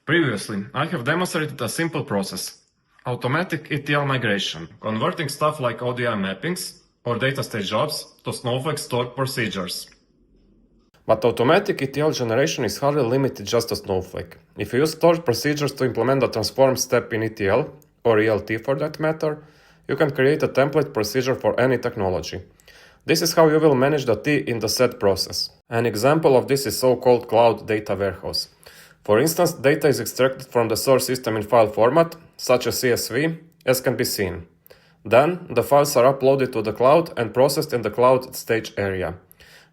Previously, I have demonstrated a simple process: automatic ETL migration, converting stuff like ODI mappings or DataStage jobs to Snowflake stored procedures. But automatic ETL generation is hardly limited just to Snowflake. If you use stored procedures to implement a transform step in ETL, or ELT for that matter, you can create a template procedure for any technology. This is how you will manage the T in the set process. An example of this is so-called cloud data warehouse. For instance, data is extracted from the source system in file format, such as CSV, as can be seen. Then, the files are uploaded to the cloud and processed in the cloud stage area.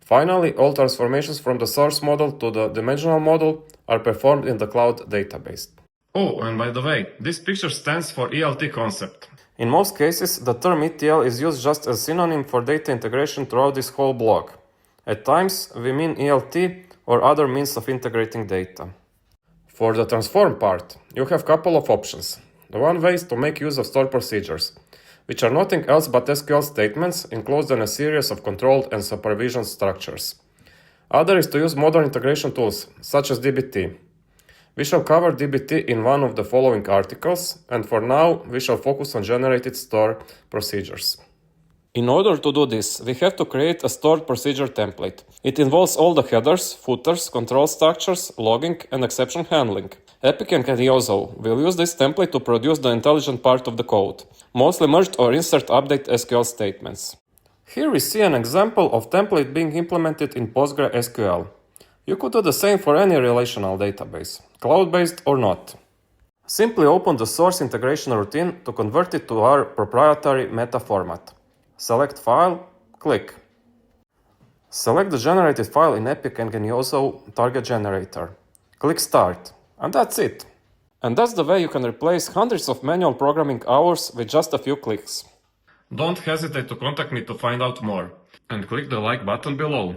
Finally, all transformations from the source model to the dimensional model are performed in the cloud database. Oh, and by the way, this picture stands for ELT concept. In most cases, the term ETL is used just as a synonym for data integration throughout this whole block. At times, we mean ELT or other means of integrating data. For the transform part, you have a couple of options. The one way is to make use of stored procedures, which are nothing else but SQL statements enclosed in a series of controlled and supervision structures. Other is to use modern integration tools, such as dbt. We shall cover dbt in one of the following articles, and for now, we shall focus on generated stored procedures. In order to do this, we have to create a stored procedure template. It involves all the headers, footers, control structures, logging, and exception handling. EPIC Ingenioso will use this template to produce the intelligent part of the code, mostly merged or insert update SQL statements. Here we see an example of template being implemented in PostgreSQL. You could do the same for any relational database, cloud-based or not. Simply open the source integration routine to convert it to our proprietary meta format. Select File, click. Select the generated file in EPIC Ingenioso target generator. Click Start, and that's it. And that's the way you can replace hundreds of manual programming hours with just a few clicks. Don't hesitate to contact me to find out more, and click the like button below.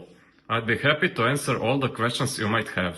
I'd be happy to answer all the questions you might have.